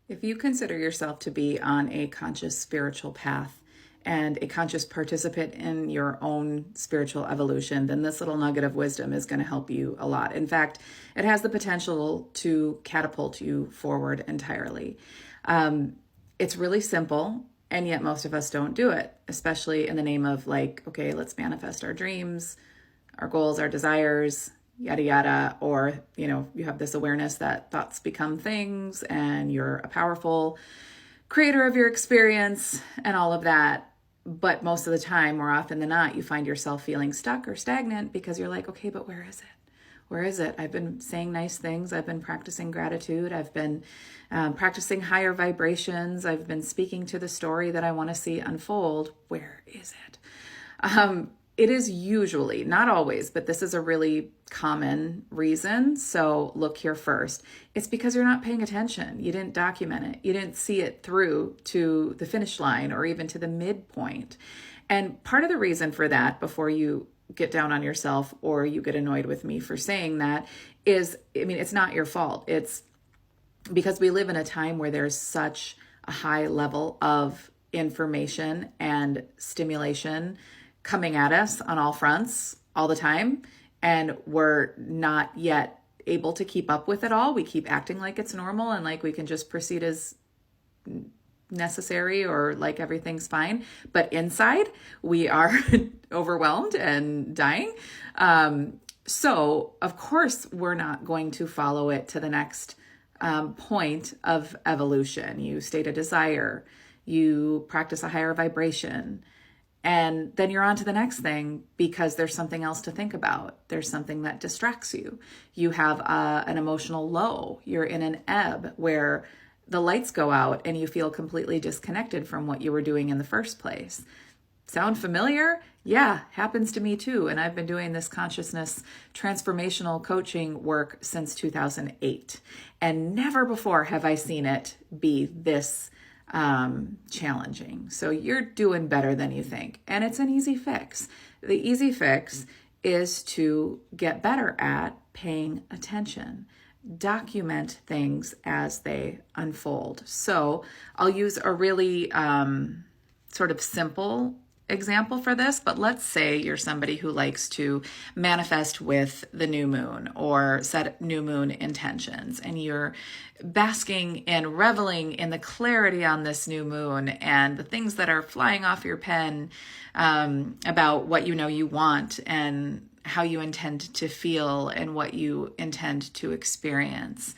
If you consider yourself to be on a conscious spiritual path and a conscious participant in your own spiritual evolution, then this little nugget of wisdom is going to help you a lot. In fact, it has the potential to catapult you forward entirely. It's really simple, and yet most of us don't do it, especially in the name of like, okay, let's manifest our dreams, our goals, our desires, yada, yada. Or, you have this awareness that thoughts become things and you're a powerful creator of your experience and all of that. But most of the time, more often than not, you find yourself feeling stuck or stagnant because you're like, okay, but where is it? Where is it? I've been saying nice things. I've been practicing gratitude. I've been practicing higher vibrations. I've been speaking to the story that I want to see unfold. Where is it? It is usually, not always, but this is a really common reason. So look here first. It's because you're not paying attention. You didn't document it. You didn't see it through to the finish line or even to the midpoint. And part of the reason for that, before you get down on yourself or you get annoyed with me for saying that, is, it's not your fault. It's because we live in a time where there's such a high level of information and stimulation coming at us on all fronts all the time, and we're not yet able to keep up with it all. We keep acting like it's normal and like we can just proceed as necessary or like everything's fine, but inside we are overwhelmed and dying. So of course we're not going to follow it to the next point of evolution. You state a desire, you practice a higher vibration, and then you're on to the next thing because there's something else to think about. There's something that distracts you. You have an emotional low. You're in an ebb where the lights go out and you feel completely disconnected from what you were doing in the first place. Sound familiar? Yeah, happens to me too. And I've been doing this consciousness transformational coaching work since 2008. And never before have I seen it be this challenging. So you're doing better than you think. And it's an easy fix. The easy fix is to get better at paying attention. Document things as they unfold. So I'll use a really sort of simple example for this, but let's say you're somebody who likes to manifest with the new moon or set new moon intentions, and you're basking and reveling in the clarity on this new moon and the things that are flying off your pen about what you want and how you intend to feel and what you intend to experience.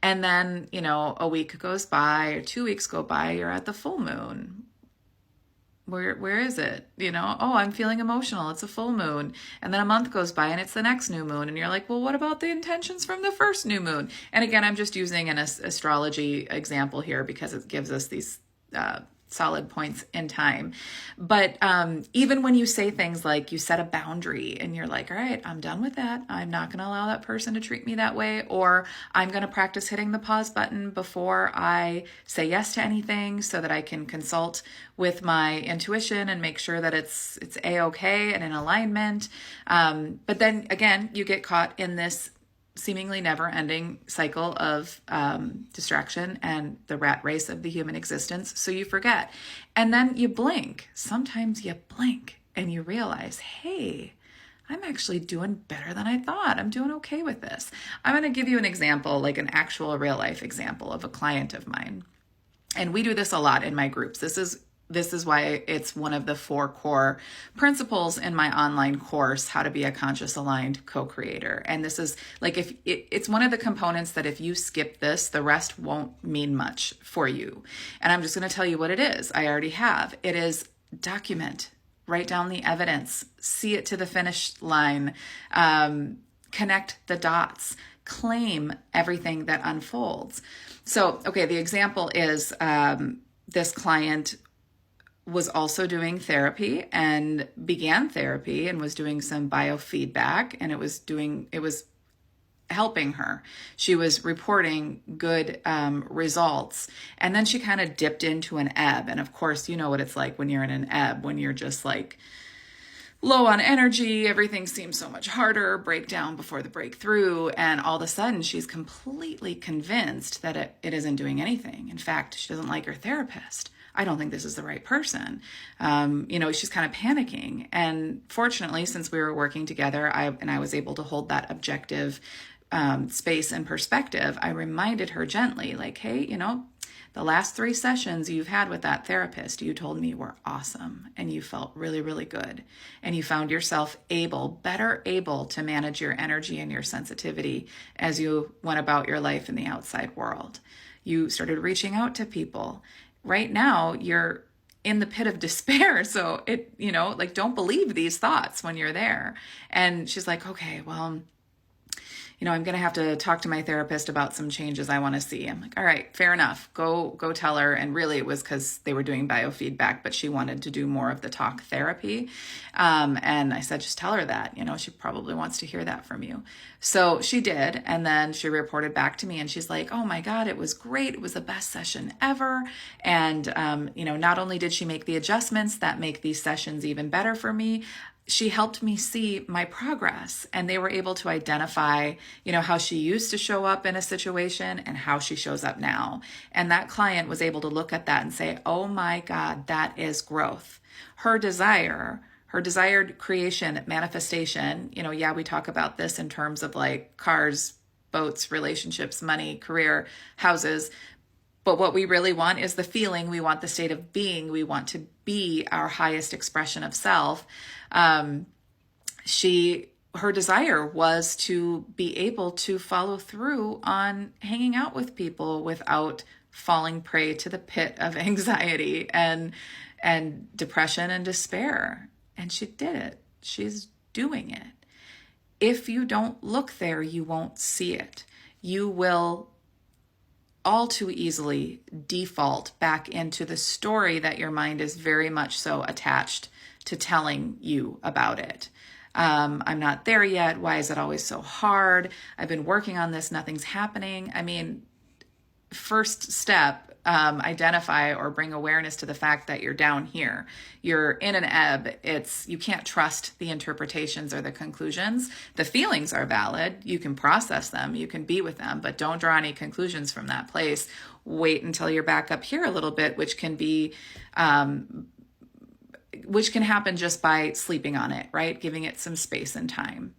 And then, a week goes by or 2 weeks go by, you're at the full moon. Where is it? Oh, I'm feeling emotional. It's a full moon. And then a month goes by and it's the next new moon. And you're like, well, what about the intentions from the first new moon? And again, I'm just using an astrology example here because it gives us these solid points in time. But even when you say things like you set a boundary and you're like, all right, I'm done with that. I'm not going to allow that person to treat me that way. Or I'm going to practice hitting the pause button before I say yes to anything so that I can consult with my intuition and make sure that it's a-okay and in alignment. But then again, you get caught in this seemingly never-ending cycle of distraction and the rat race of the human existence. So you forget. And then you blink. Sometimes you blink and you realize, hey, I'm actually doing better than I thought. I'm doing okay with this. I'm going to give you an example, like an actual real-life example of a client of mine. And we do this a lot in my groups. This is why it's one of the 4 core principles in my online course, How to Be a Conscious Aligned Co-Creator. And this is like, if it's one of the components that if you skip this, the rest won't mean much for you. And I'm just going to tell you what it is. I already have. It is document, write down the evidence, see it to the finish line, connect the dots, claim everything that unfolds. So, okay, the example is this client was also doing therapy and began therapy and was doing some biofeedback, and it was helping her. She was reporting good results. And then she kind of dipped into an ebb. And of course, you know what it's like when you're in an ebb, when you're just like, low on energy, everything seems so much harder, breakdown before the breakthrough, and all of a sudden she's completely convinced that it isn't doing anything. In fact, she doesn't like her therapist. I don't think this is the right person. She's kind of panicking. And fortunately, since we were working together, I was able to hold that objective space and perspective. I reminded her gently, like, hey, the last 3 sessions you've had with that therapist, you told me were awesome and you felt really, really good. And you found yourself better able to manage your energy and your sensitivity as you went about your life in the outside world. You started reaching out to people. Right now, you're in the pit of despair. So don't believe these thoughts when you're there. And she's like, okay, well, I'm going to have to talk to my therapist about some changes I want to see. I'm like, all right, fair enough. Go tell her. And really it was because they were doing biofeedback, but she wanted to do more of the talk therapy. And I said, just tell her that, she probably wants to hear that from you. So she did. And then she reported back to me and she's like, oh my God, it was great. It was the best session ever. And, not only did she make the adjustments that make these sessions even better for me, she helped me see my progress, and they were able to identify, how she used to show up in a situation and how she shows up now. And that client was able to look at that and say, oh my God, that is growth. Her desired creation, manifestation, we talk about this in terms of like cars, boats, relationships, money, career, houses. But what we really want is the feeling. We want the state of being. We want to be our highest expression of self. Her desire was to be able to follow through on hanging out with people without falling prey to the pit of anxiety and depression and despair. And she did it. She's doing it. If you don't look there, you won't see it. You will all too easily default back into the story that your mind is very much so attached to telling you about it. I'm not there yet. Why is it always so hard? I've been working on this. Nothing's happening. I mean, first step, identify or bring awareness to the fact that you're down here. You're in an ebb. You can't trust the interpretations or the conclusions. The feelings are valid. You can process them. You can be with them, but don't draw any conclusions from that place. Wait until you're back up here a little bit, which can happen just by sleeping on it, right? Giving it some space and time.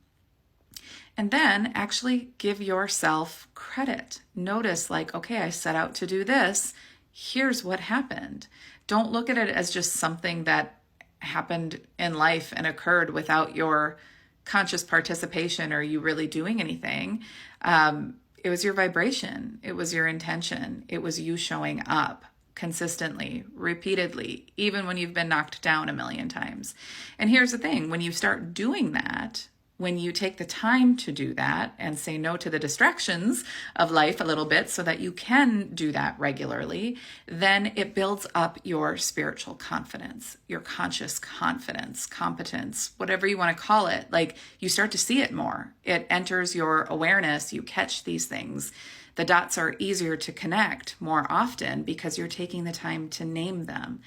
And then actually give yourself credit. Notice like, okay, I set out to do this. Here's what happened. Don't look at it as just something that happened in life and occurred without your conscious participation or you really doing anything. It was your vibration. It was your intention. It was you showing up consistently, repeatedly, even when you've been knocked down a million times. And here's the thing, when you start doing that, when you take the time to do that and say no to the distractions of life a little bit so that you can do that regularly, then it builds up your spiritual confidence, your conscious confidence, competence, whatever you want to call it. Like you start to see it more. It enters your awareness. You catch these things. The dots are easier to connect more often because you're taking the time to name them.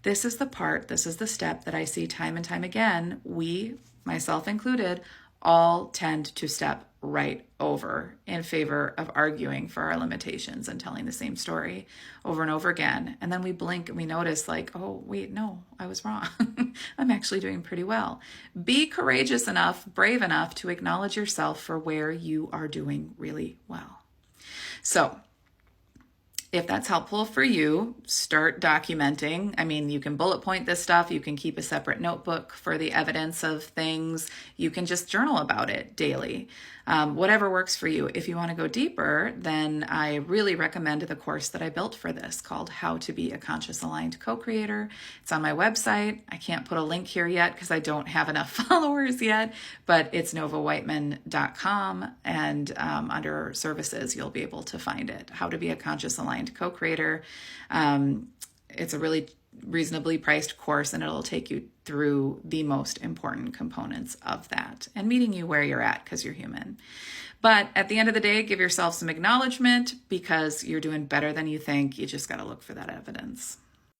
This is the step that I see time and time again. We, myself included, all tend to step right over in favor of arguing for our limitations and telling the same story over and over again. And then we blink and we notice like, oh, wait, no, I was wrong. I'm actually doing pretty well. Be courageous enough, brave enough to acknowledge yourself for where you are doing really well. So if that's helpful for you, start documenting. I mean, you can bullet point this stuff. You can keep a separate notebook for the evidence of things. You can just journal about it daily. Whatever works for you. If you want to go deeper, then I really recommend the course that I built for this called How to Be a Conscious Aligned Co-Creator. It's on my website. I can't put a link here yet because I don't have enough followers yet, but it's novawhiteman.com, and under services, you'll be able to find it. How to Be a Conscious Aligned Co-Creator. It's a really reasonably priced course, and it'll take you through the most important components of that and meeting you where you're at because you're human. But at the end of the day, give yourself some acknowledgement because you're doing better than you think. You just got to look for that evidence.